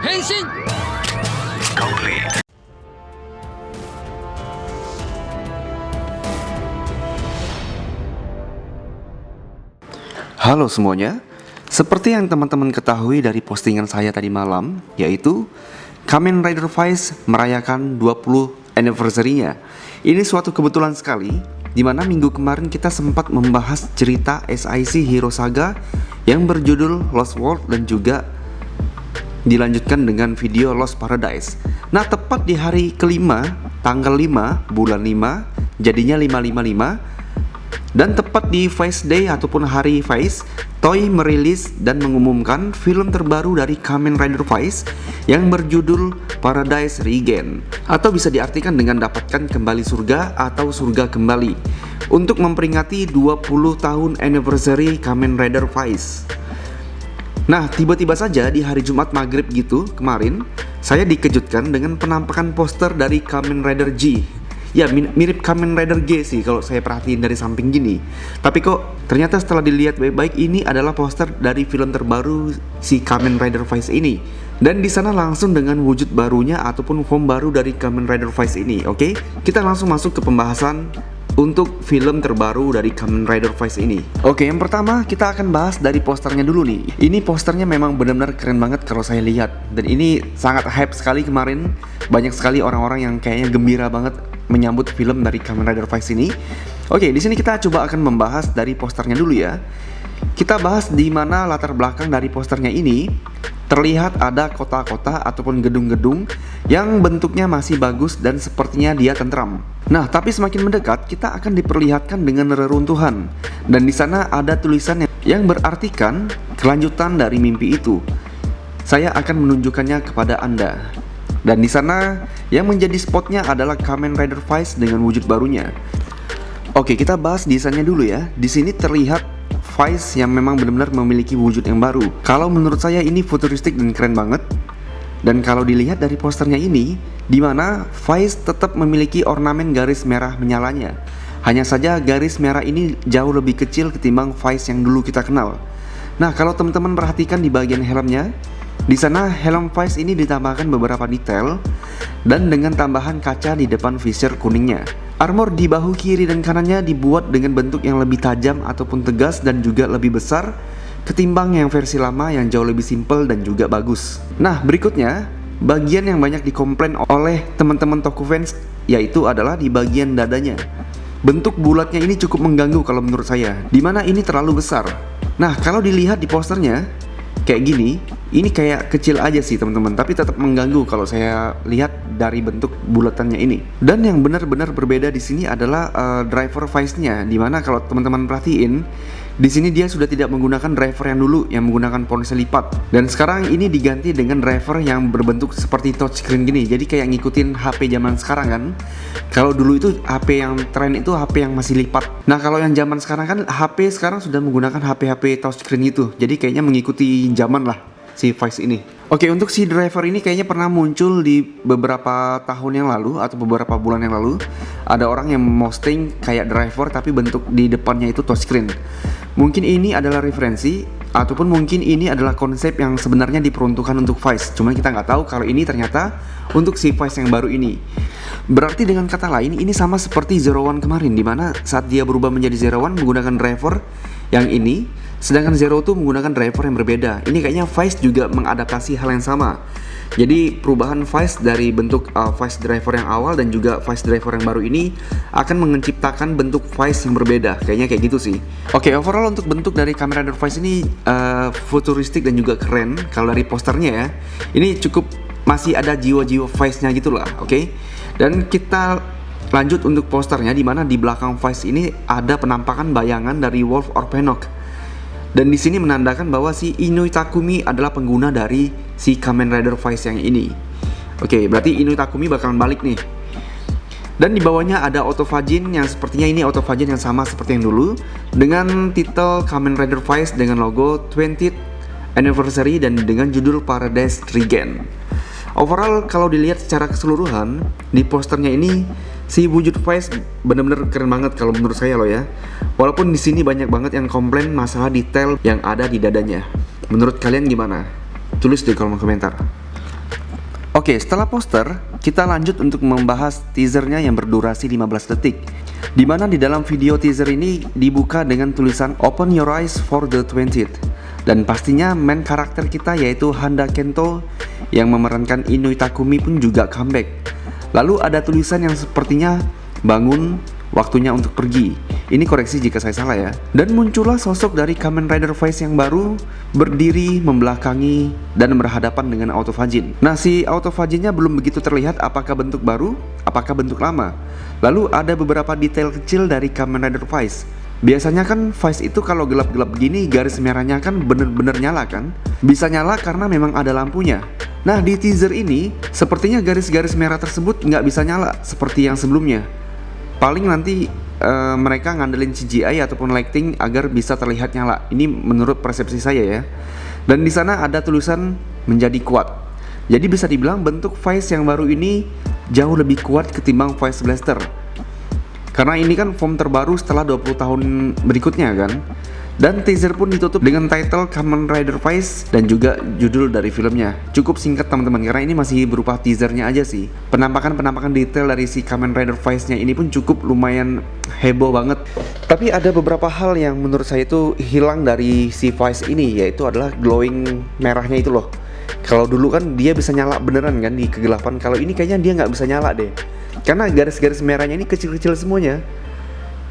変身 complete. Halo semuanya, seperti yang teman-teman ketahui dari postingan saya tadi malam, yaitu Kamen Rider Vice merayakan 20 anniversary-nya. Ini suatu kebetulan sekali, di mana minggu kemarin kita sempat membahas cerita SIC Hero Saga yang berjudul Lost World dan juga dilanjutkan dengan video Lost Paradise. Nah, tepat di hari kelima, tanggal 5, bulan 5, jadinya 555, dan tepat di Vice Day ataupun hari Vice, Toei merilis dan mengumumkan film terbaru dari Kamen Rider Vice yang berjudul Paradise Regain, atau bisa diartikan dengan dapatkan kembali surga atau surga kembali, untuk memperingati 20 tahun anniversary Kamen Rider Vice. Nah, tiba-tiba saja di hari Jumat maghrib gitu kemarin, saya dikejutkan dengan penampakan poster dari Kamen Rider G. Ya, mirip Kamen Rider G sih kalau saya perhatiin dari samping gini. Tapi kok ternyata setelah dilihat baik-baik, ini adalah poster dari film terbaru si Kamen Rider Vice ini. Dan di sana langsung dengan wujud barunya ataupun form baru dari Kamen Rider Vice ini. Oke, kita langsung masuk ke pembahasan untuk film terbaru dari Kamen Rider Vice ini. Oke, yang pertama kita akan bahas dari posternya dulu nih. Ini posternya memang benar-benar keren banget kalau saya lihat. Dan ini sangat hype sekali kemarin. Banyak sekali orang-orang yang kayaknya gembira banget menyambut film dari Kamen Rider Vice ini. Oke, di sini kita coba akan membahas dari posternya dulu ya. Kita bahas di mana latar belakang dari posternya ini. Terlihat ada kota-kota ataupun gedung-gedung yang bentuknya masih bagus dan sepertinya dia tentram. Nah, tapi semakin mendekat kita akan diperlihatkan dengan reruntuhan, dan di sana ada tulisan yang berartikan kelanjutan dari mimpi itu. Saya akan menunjukkannya kepada Anda. Dan di sana yang menjadi spotnya adalah Kamen Rider Vice dengan wujud barunya. Oke, kita bahas desainnya dulu ya. Di sini terlihat Vice yang memang benar-benar memiliki wujud yang baru. Kalau menurut saya ini futuristik dan keren banget. Dan kalau dilihat dari posternya ini, di mana Vice tetap memiliki ornamen garis merah menyalanya. Hanya saja garis merah ini jauh lebih kecil ketimbang Vice yang dulu kita kenal. Nah, kalau teman-teman perhatikan di bagian helmnya, di sana helm Vice ini ditambahkan beberapa detail dan dengan tambahan kaca di depan visir kuningnya. Armor di bahu kiri dan kanannya dibuat dengan bentuk yang lebih tajam ataupun tegas dan juga lebih besar ketimbang yang versi lama yang jauh lebih simpel dan juga bagus. Nah, berikutnya bagian yang banyak dikomplain oleh teman-teman Toku fans yaitu adalah di bagian dadanya. Bentuk bulatnya ini cukup mengganggu kalau menurut saya, dimana ini terlalu besar. Nah, kalau dilihat di posternya kayak gini, ini kayak kecil aja sih teman-teman, tapi tetap mengganggu kalau saya lihat dari bentuk bulatannya ini. Dan yang benar-benar berbeda di sini adalah driver Vice-nya, dimana kalau teman-teman perhatiin, di sini dia sudah tidak menggunakan driver yang dulu yang menggunakan ponsel lipat, dan sekarang ini diganti dengan driver yang berbentuk seperti touchscreen gini. Jadi kayak ngikutin HP zaman sekarang kan. Kalau dulu itu HP yang tren itu HP yang masih lipat. Nah, kalau yang zaman sekarang kan HP sekarang sudah menggunakan HP touchscreen gitu. Jadi kayaknya mengikuti zaman lah si Vice ini. Oke, untuk si driver ini kayaknya pernah muncul di beberapa tahun yang lalu atau beberapa bulan yang lalu. Ada orang yang posting kayak driver tapi bentuk di depannya itu touchscreen. Mungkin ini adalah referensi ataupun mungkin ini adalah konsep yang sebenarnya diperuntukkan untuk Vice. Cuman kita nggak tahu kalau ini ternyata untuk si Vice yang baru ini. Berarti dengan kata lain ini sama seperti Zero One kemarin, dimana saat dia berubah menjadi Zero One menggunakan driver yang ini, sedangkan Zero Two menggunakan driver yang berbeda. Ini kayaknya Vice juga mengadaptasi hal yang sama. Jadi perubahan Vice dari bentuk Vice driver yang awal dan juga Vice driver yang baru ini akan menciptakan bentuk Vice yang berbeda. Kayaknya kayak gitu sih. Oke, overall untuk bentuk dari Kamen Rider Vice ini futuristik dan juga keren. Kalau dari posternya ya, ini cukup masih ada jiwa-jiwa Vice-nya gitulah. Oke. Dan kita lanjut untuk posternya, dimana di belakang Vice ini ada penampakan bayangan dari Wolf Orpenok. Dan di sini menandakan bahwa si Inui Takumi adalah pengguna dari si Kamen Rider Vice yang ini. Oke, berarti Inui Takumi bakalan balik nih. Dan di bawahnya ada Autofagin yang sepertinya ini Autofagin yang sama seperti yang dulu, dengan titel Kamen Rider Vice dengan logo 20th Anniversary dan dengan judul Paradise Regain. Overall kalau dilihat secara keseluruhan di posternya ini, si wujud Vice benar-benar keren banget kalau menurut saya loh ya. Walaupun di sini banyak banget yang komplain masalah detail yang ada di dadanya. Menurut kalian gimana? Tulis di kolom komentar. Oke, setelah poster, kita lanjut untuk membahas teasernya yang berdurasi 15 detik. Di mana di dalam video teaser ini dibuka dengan tulisan Open Your Eyes for the 20th. Dan pastinya main karakter kita yaitu Handa Kento yang memerankan Inui Takumi pun juga comeback. Lalu ada tulisan yang sepertinya bangun, waktunya untuk pergi. Ini koreksi jika saya salah ya. Dan muncullah sosok dari Kamen Rider Vice yang baru berdiri membelakangi dan berhadapan dengan Autofagin. Nah, si Autofaginnya belum begitu terlihat apakah bentuk baru, apakah bentuk lama. Lalu ada beberapa detail kecil dari Kamen Rider Vice. Biasanya kan Vice itu kalau gelap-gelap begini garis merahnya kan bener-bener nyala kan. Bisa nyala karena memang ada lampunya. Nah, di teaser ini sepertinya garis-garis merah tersebut nggak bisa nyala seperti yang sebelumnya. Paling nanti mereka ngandelin CGI ataupun lighting agar bisa terlihat nyala. Ini menurut persepsi saya ya. Dan di sana ada tulisan menjadi kuat. Jadi bisa dibilang bentuk Vice yang baru ini jauh lebih kuat ketimbang Vice Blaster. Karena ini kan form terbaru setelah 20 tahun berikutnya kan. Dan teaser pun ditutup dengan title Kamen Rider Vice dan juga judul dari filmnya. Cukup singkat teman-teman, karena ini masih berupa teasernya aja sih. Penampakan detail dari si Kamen Rider Vice-nya ini pun cukup lumayan heboh banget. Tapi ada beberapa hal yang menurut saya itu hilang dari si Vice ini, yaitu adalah glowing merahnya itu loh. Kalau dulu kan dia bisa nyala beneran kan di kegelapan. Kalau ini kayaknya dia nggak bisa nyala deh. Karena garis-garis merahnya ini kecil-kecil semuanya.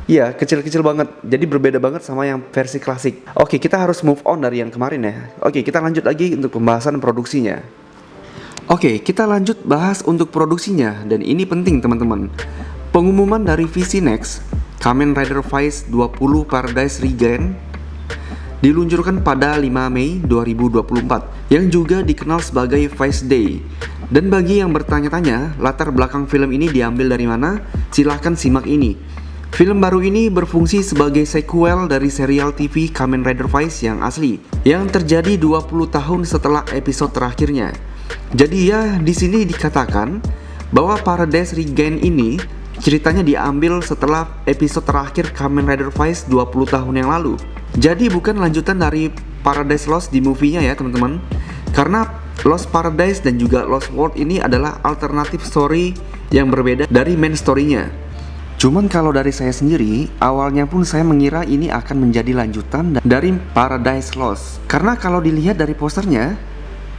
Iya, kecil-kecil banget. Jadi berbeda banget sama yang versi klasik. Oke, kita harus move on dari yang kemarin ya. Oke, kita lanjut lagi untuk pembahasan produksinya. Oke, kita lanjut bahas untuk produksinya. Dan ini penting teman-teman. Pengumuman dari VC Next, Kamen Rider Vice 20 Paradise Regain diluncurkan pada 5 Mei 2024 yang juga dikenal sebagai Vice Day. Dan bagi yang bertanya-tanya, latar belakang film ini diambil dari mana? Silahkan simak ini. Film baru ini berfungsi sebagai sequel dari serial TV Kamen Rider Vice yang asli, yang terjadi 20 tahun setelah episode terakhirnya. Jadi ya, di sini dikatakan bahwa Paradise Regain ini ceritanya diambil setelah episode terakhir Kamen Rider Vice 20 tahun yang lalu. Jadi bukan lanjutan dari Paradise Lost di movie-nya ya teman-teman. Karena Lost Paradise dan juga Lost World ini adalah alternatif story yang berbeda dari main story-nya. Cuman kalau dari saya sendiri, awalnya pun saya mengira ini akan menjadi lanjutan dari Paradise Lost. Karena kalau dilihat dari posternya,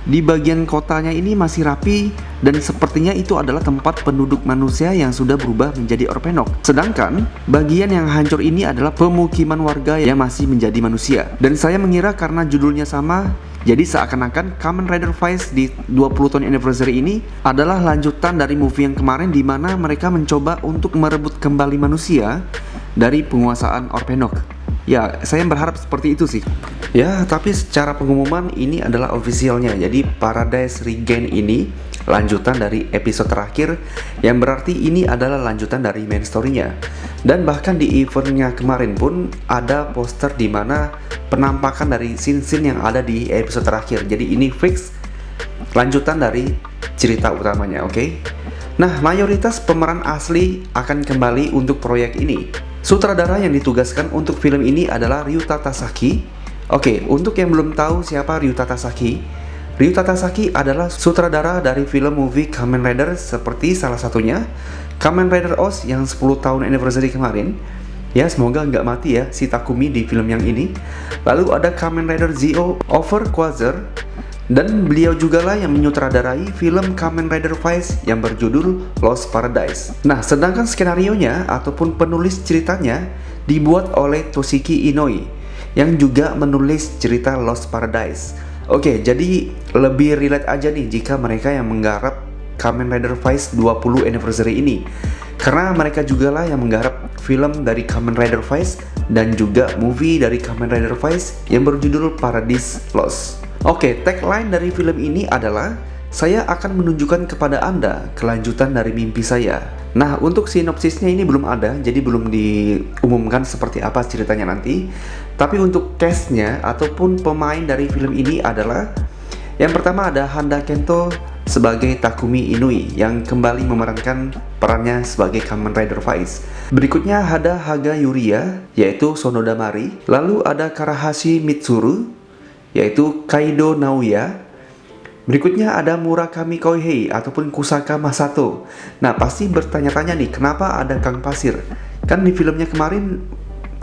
di bagian kotanya ini masih rapi dan sepertinya itu adalah tempat penduduk manusia yang sudah berubah menjadi orpenok. Sedangkan bagian yang hancur ini adalah pemukiman warga yang masih menjadi manusia. Dan saya mengira karena judulnya sama, jadi seakan-akan Kamen Rider Vice di 20 tahun anniversary ini adalah lanjutan dari movie yang kemarin di mana mereka mencoba untuk merebut kembali manusia dari penguasaan Orpenok. Ya, saya berharap seperti itu sih. Ya, tapi secara pengumuman ini adalah officialnya. Jadi Paradise Regain ini lanjutan dari episode terakhir, yang berarti ini adalah lanjutan dari main story-nya. Dan bahkan di eventnya kemarin pun ada poster di mana penampakan dari scene-scene yang ada di episode terakhir. Jadi ini fix lanjutan dari cerita utamanya, oke? Nah, mayoritas pemeran asli akan kembali untuk proyek ini. Sutradara yang ditugaskan untuk film ini adalah Ryuta Tasaki. Oke, untuk yang belum tahu siapa Ryuta Tasaki, Ryuta Tasaki adalah sutradara dari film movie Kamen Rider seperti salah satunya Kamen Rider Oz yang 10 tahun anniversary kemarin. Ya, semoga nggak mati ya si Takumi di film yang ini. Lalu ada Kamen Rider Zio Over Quasar. Dan beliau juga lah yang menyutradarai film Kamen Rider Vice yang berjudul Lost Paradise. Nah, sedangkan skenarionya ataupun penulis ceritanya dibuat oleh Toshiki Inoi yang juga menulis cerita Lost Paradise. Oke, jadi lebih relate aja nih jika mereka yang menggarap Kamen Rider Vice 20 anniversary ini. Karena mereka juga lah yang menggarap film dari Kamen Rider Vice dan juga movie dari Kamen Rider Vice yang berjudul Paradise Lost. Oke, tagline dari film ini adalah saya akan menunjukkan kepada Anda kelanjutan dari mimpi saya. Nah, untuk sinopsisnya ini belum ada, jadi belum diumumkan seperti apa ceritanya nanti. Tapi untuk cast-nya ataupun pemain dari film ini adalah yang pertama ada Handa Kento sebagai Takumi Inui yang kembali memerankan perannya sebagai Kamen Rider Vice. Berikutnya ada Haga Yuria yaitu Sonoda Mari. Lalu ada Karahashi Mitsuru yaitu Kaido Naoya. Berikutnya ada Murakami Koihei ataupun Kusaka Masato. Nah, pasti bertanya-tanya nih, kenapa ada Kang Pasir? Kan di filmnya kemarin,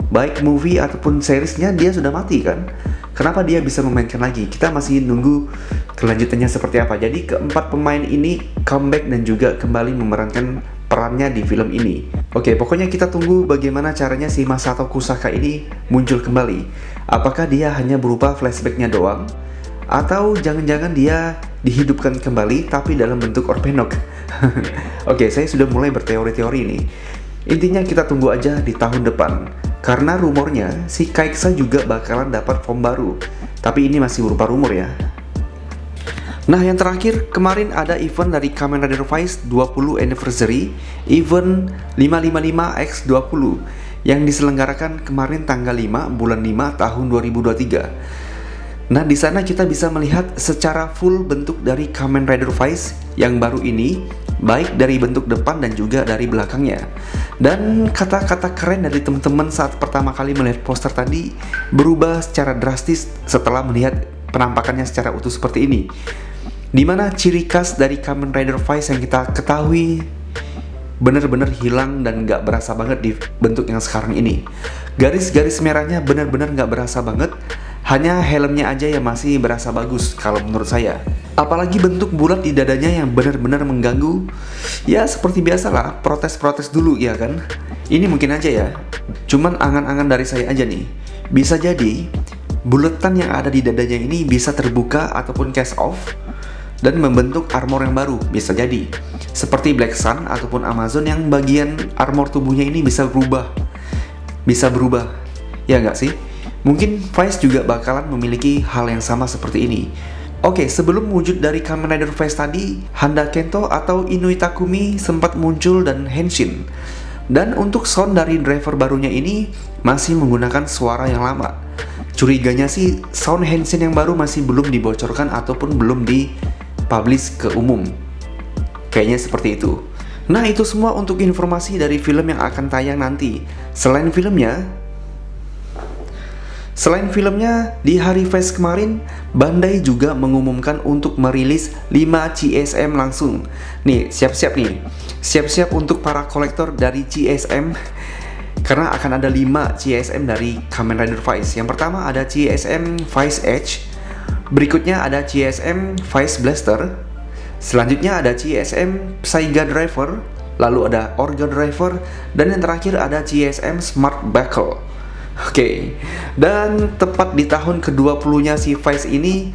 baik movie ataupun seriesnya dia sudah mati kan? Kenapa dia bisa memainkan lagi? Kita masih nunggu kelanjutannya seperti apa. Jadi keempat pemain ini comeback dan juga kembali memerankan perannya di film ini. Oke, pokoknya kita tunggu bagaimana caranya si Masato Kusaka ini muncul kembali. Apakah dia hanya berupa flashbacknya doang? Atau jangan-jangan dia dihidupkan kembali tapi dalam bentuk orpenok. Oke, saya sudah mulai berteori-teori nih. Intinya kita tunggu aja di tahun depan. Karena rumornya si Kaiksa juga bakalan dapat form baru. Tapi ini masih berupa rumor ya. Nah, yang terakhir, kemarin ada event dari Kamen Rider Vice 20 Anniversary, event 555X20 yang diselenggarakan kemarin tanggal 5 bulan 5 tahun 2023. Nah, di sana kita bisa melihat secara full bentuk dari Kamen Rider Vice yang baru ini, baik dari bentuk depan dan juga dari belakangnya. Dan kata-kata keren dari teman-teman saat pertama kali melihat poster tadi berubah secara drastis setelah melihat penampakannya secara utuh seperti ini. Dimana ciri khas dari Kamen Rider Vice yang kita ketahui benar-benar hilang dan gak berasa banget di bentuk yang sekarang ini. Garis-garis merahnya benar-benar gak berasa banget. Hanya helmnya aja yang masih berasa bagus kalau menurut saya. Apalagi bentuk bulat di dadanya yang benar-benar mengganggu. Ya seperti biasalah, protes-protes dulu ya kan. Ini mungkin aja ya, cuman angan-angan dari saya aja nih. Bisa jadi buletan yang ada di dadanya ini bisa terbuka ataupun cast off dan membentuk armor yang baru, bisa jadi. Seperti Black Sun ataupun Amazon yang bagian armor tubuhnya ini bisa berubah. Ya nggak sih? Mungkin Vice juga bakalan memiliki hal yang sama seperti ini. Oke, sebelum wujud dari Kamen Rider Vice tadi, Handa Kento atau Inui Takumi sempat muncul dan henshin. Dan untuk sound dari driver barunya ini masih menggunakan suara yang lama. Curiganya sih sound henshin yang baru masih belum dibocorkan ataupun belum dipublish ke umum. Kayaknya seperti itu. Nah, itu semua untuk informasi dari film yang akan tayang nanti. Selain filmnya, di hari Vice kemarin, Bandai juga mengumumkan untuk merilis 5 CSM langsung. Nih, siap-siap untuk para kolektor dari CSM, karena akan ada 5 CSM dari Kamen Rider Vice. Yang pertama ada CSM Vice Edge, berikutnya ada CSM Vice Blaster, selanjutnya ada CSM Psyga Driver, lalu ada Orga Driver, dan yang terakhir ada CSM Smart Buckle. Oke, dan tepat di tahun ke-20-nya si Vice ini,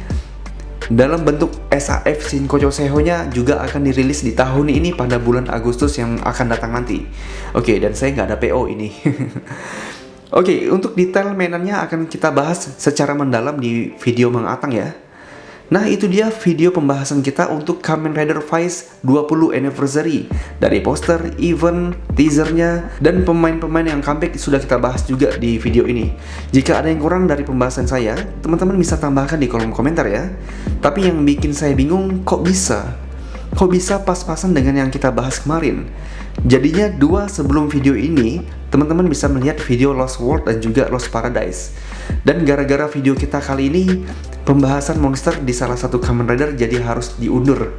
dalam bentuk SAF Shinkocho Seho-nya juga akan dirilis di tahun ini pada bulan Agustus yang akan datang nanti. Oke, dan saya nggak ada PO ini. Oke, untuk detail mainannya akan kita bahas secara mendalam di video Mang Atang ya. Nah, itu dia video pembahasan kita untuk Kamen Rider Vice 20 Anniversary. Dari poster, event, teasernya, dan pemain-pemain yang comeback sudah kita bahas juga di video ini. Jika ada yang kurang dari pembahasan saya, teman-teman bisa tambahkan di kolom komentar ya. Tapi yang bikin saya bingung, kok bisa pas-pasan dengan yang kita bahas kemarin. Jadinya 2 sebelum video ini, teman-teman bisa melihat video Lost World dan juga Lost Paradise. Dan gara-gara video kita kali ini, pembahasan monster di salah satu Kamen Rider jadi harus diundur.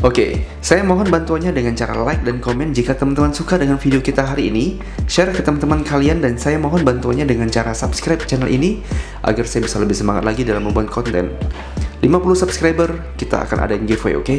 Oke, saya mohon bantuannya dengan cara like dan komen jika teman-teman suka dengan video kita hari ini, share ke teman-teman kalian, dan saya mohon bantuannya dengan cara subscribe channel ini agar saya bisa lebih semangat lagi dalam membuat konten. 50 subscriber, kita akan ada giveaway, oke?